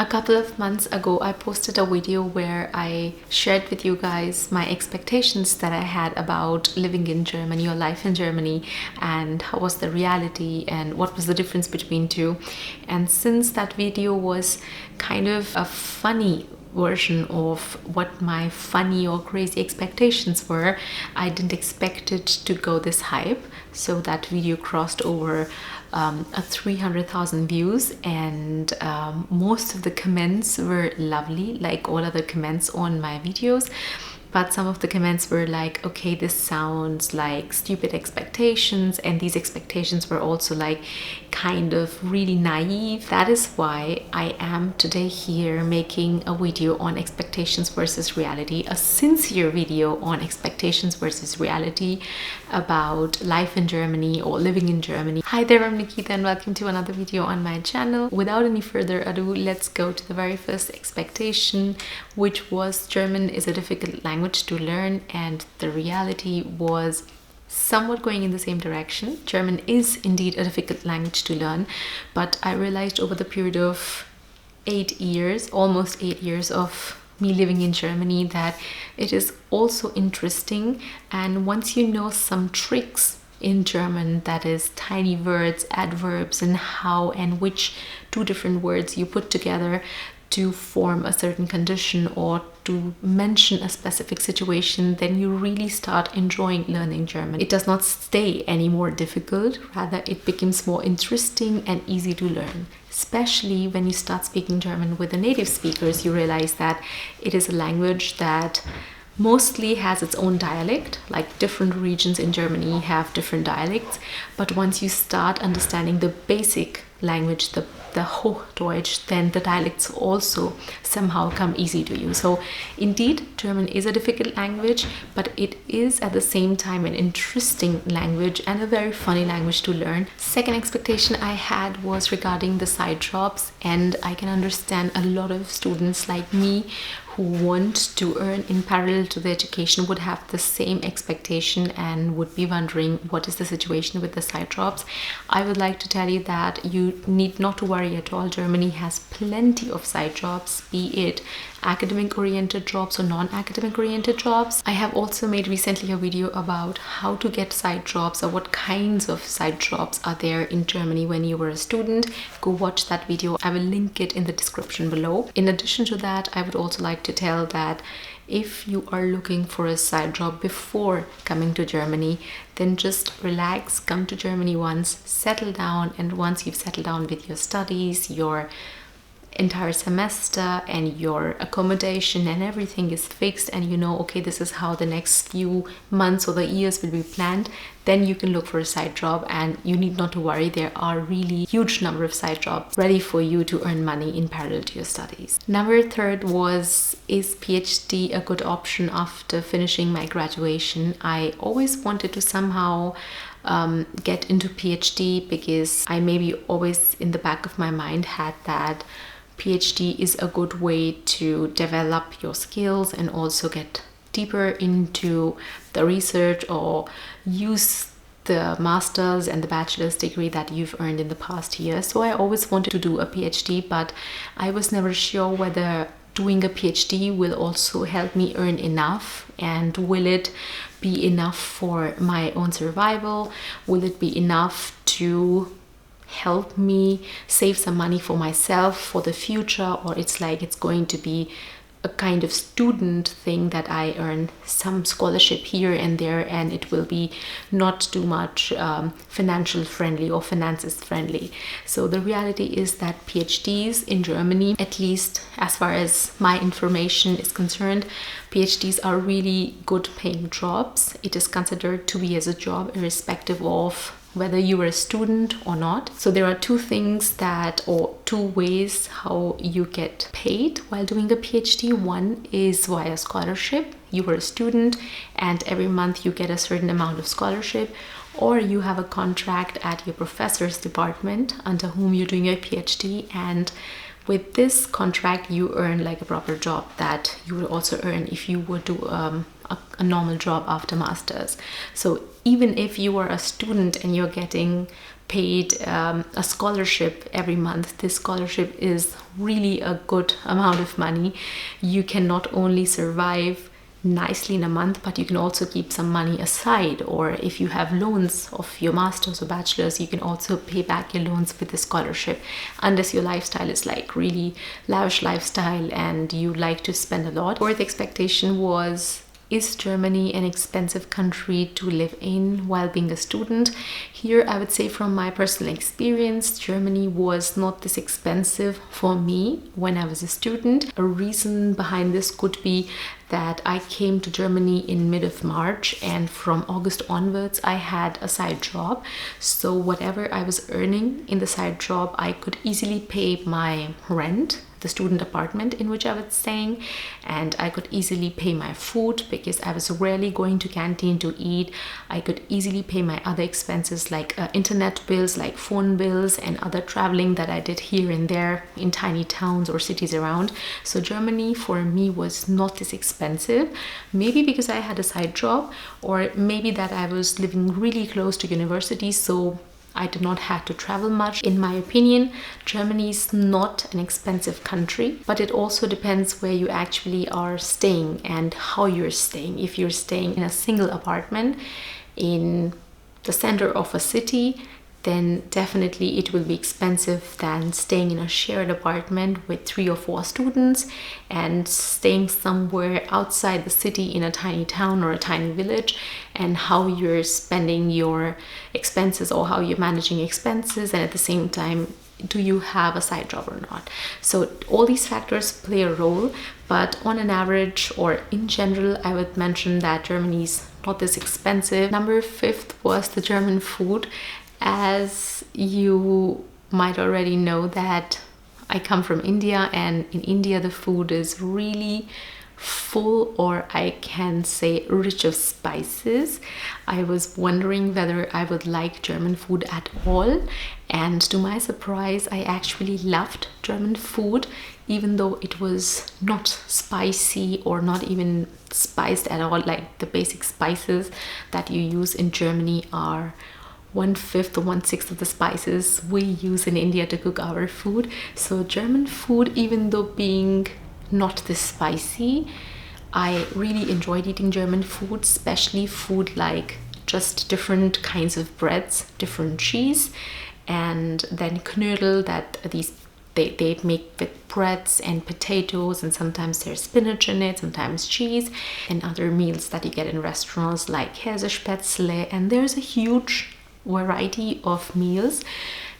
A couple of months ago, I posted a video where I shared with you guys my expectations that I had about living in Germany or life in Germany, and how was the reality and what was the difference between two. And since that video was kind of a funny version of what my funny or crazy expectations were, I didn't expect it to go this hype. So that video crossed over 300,000 views, and most of the comments were lovely, like all other comments on my videos. But some of the comments were like, okay, this sounds like stupid expectations, and these expectations were also like kind of really naive. That is why I am today here making a video on expectations versus reality, a sincere video on expectations versus reality about life in Germany or living in Germany. Hi there, I'm Nikita and welcome to another video on my channel. Without any further ado, let's go to the very first expectation, which was German is a difficult language to learn, and the reality was somewhat going in the same direction. German is indeed a difficult language to learn, but I realized over the period of 8 years, almost 8 years of me living in Germany, that it is also interesting. And once you know some tricks in German, that is tiny words, adverbs, and how and which two different words you put together to form a certain condition or to mention a specific situation, then you really start enjoying learning German. It does not stay any more difficult, rather it becomes more interesting and easy to learn. Especially when you start speaking German with the native speakers, you realize that it is a language that mostly has its own dialect, like different regions in Germany have different dialects. But once you start understanding the basic language, the Hochdeutsch, then the dialects also somehow come easy to you. So indeed, German is a difficult language, but it is at the same time an interesting language and a very funny language to learn. Second expectation I had was regarding the side jobs, and I can understand a lot of students like me who want to earn in parallel to the education would have the same expectation and would be wondering what is the situation with the side jobs. I would like to tell you that you need not to worry at all. Germany has plenty of side jobs, be it academic oriented jobs or non-academic oriented jobs. I have also made recently a video about how to get side jobs or what kinds of side jobs are there in Germany when you were a student. Go watch that video. I will link it in the description below. In addition to that, I would also like to tell that if you are looking for a side job before coming to Germany, then just relax, come to Germany once, settle down, and once you've settled down with your studies, your entire semester and your accommodation and everything is fixed, and you know, okay, this is how the next few months or the years will be planned, then you can look for a side job, and you need not to worry. There are really huge number of side jobs ready for you to earn money in parallel to your studies. Number third was, is PhD a good option after finishing my graduation? I always wanted to somehow get into PhD because I maybe always in the back of my mind had that PhD is a good way to develop your skills and also get deeper into the research or use the master's and the bachelor's degree that you've earned in the past year. So I always wanted to do a PhD, but I was never sure whether doing a PhD will also help me earn enough, and will it be enough for my own survival? Will it be enough to help me save some money for myself for the future, or it's like it's going to be a kind of student thing that I earn some scholarship here and there, and it will be not too much financial friendly or finances friendly. So the reality is that PhDs in Germany, at least as far as my information is concerned, PhDs are really good paying jobs. It is considered to be as a job irrespective of whether you are a student or not. So there are two things that, or two ways how you get paid while doing a PhD. One is via scholarship. You were a student and every month you get a certain amount of scholarship, or you have a contract at your professor's department under whom you're doing your PhD, and with this contract you earn like a proper job that you would also earn if you would do a normal job after masters. So even if you are a student and you're getting paid a scholarship every month. This scholarship is really a good amount of money. You can not only survive nicely in a month, but you can also keep some money aside, or if you have loans of your master's or bachelor's, you can also pay back your loans with the scholarship, unless your lifestyle is like really lavish lifestyle and you like to spend a lot. Fourth expectation was, is Germany an expensive country to live in while being a student? Here, I would say from my personal experience, Germany was not this expensive for me when I was a student. A reason behind this could be that I came to Germany in mid of March, and from August onwards I had a side job. So whatever I was earning in the side job, I could easily pay my rent, the student apartment in which I was staying, and I could easily pay my food because I was rarely going to canteen to eat. I could easily pay my other expenses like internet bills, like phone bills, and other traveling that I did here and there in tiny towns or cities around. So Germany for me was not this expensive, maybe because I had a side job, or maybe that I was living really close to university, so I did not have to travel much. In my opinion, Germany is not an expensive country, but it also depends where you actually are staying and how you're staying. If you're staying in a single apartment in the center of a city, then definitely it will be expensive than staying in a shared apartment with 3 or 4 students and staying somewhere outside the city in a tiny town or a tiny village, and how you're spending your expenses or how you're managing expenses, and at the same time, do you have a side job or not? So all these factors play a role, but on an average or in general, I would mention that Germany's not this expensive. Number 5 was the German food. As you might already know that I come from India, and in India the food is really full, or I can say rich of spices. I was wondering whether I would like German food at all, and to my surprise I actually loved German food, even though it was not spicy or not even spiced at all. Like the basic spices that you use in Germany are 1/5 or 1/6 of the spices we use in India to cook our food. So German food, even though being not this spicy, I really enjoyed eating German food, especially food like just different kinds of breads, different cheese, and then knödel that they make with breads and potatoes, and sometimes there's spinach in it, sometimes cheese, and other meals that you get in restaurants like Käsespätzle, and there's a huge variety of meals.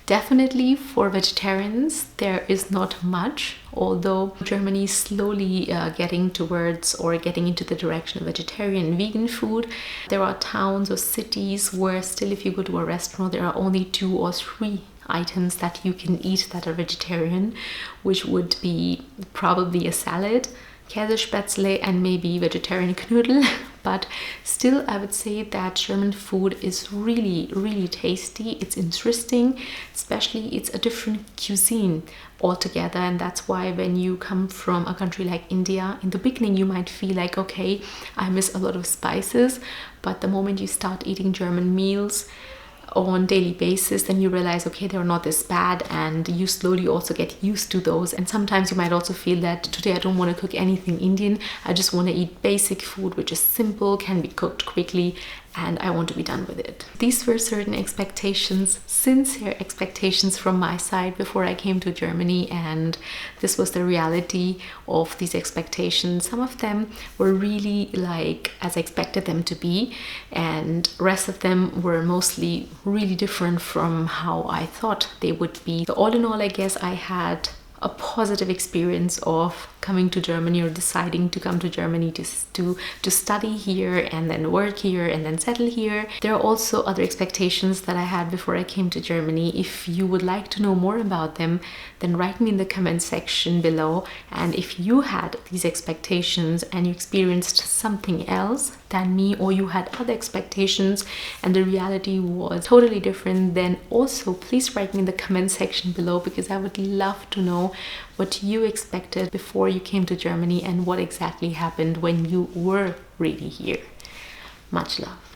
Definitely for vegetarians there is not much, although Germany is slowly getting towards or getting into the direction of vegetarian and vegan food. There are towns or cities where still, if you go to a restaurant, there are only 2 or 3 items that you can eat that are vegetarian, which would be probably a salad, Käsespätzle, and maybe vegetarian knödel. But still, I would say that German food is really, really tasty. It's interesting, especially it's a different cuisine altogether, and that's why when you come from a country like India, in the beginning you might feel like, okay, I miss a lot of spices, but the moment you start eating German meals on daily basis, then you realize, okay, they're not this bad, and you slowly also get used to those. And sometimes you might also feel that today I don't want to cook anything Indian, I just want to eat basic food which is simple, can be cooked quickly, and I want to be done with it. These were certain expectations, sincere expectations from my side before I came to Germany, and this was the reality of these expectations. Some of them were really like as I expected them to be, and rest of them were mostly really different from how I thought they would be. So all in all, I guess I had a positive experience of coming to Germany, or deciding to come to Germany to study here and then work here and then settle here. There are also other expectations that I had before I came to Germany. If you would like to know more about them, then write me in the comment section below. And if you had these expectations and you experienced something else than me, or you had other expectations and the reality was totally different, then also please write me in the comment section below, because I would love to know what you expected before you came to Germany and what exactly happened when you were really here. Much love.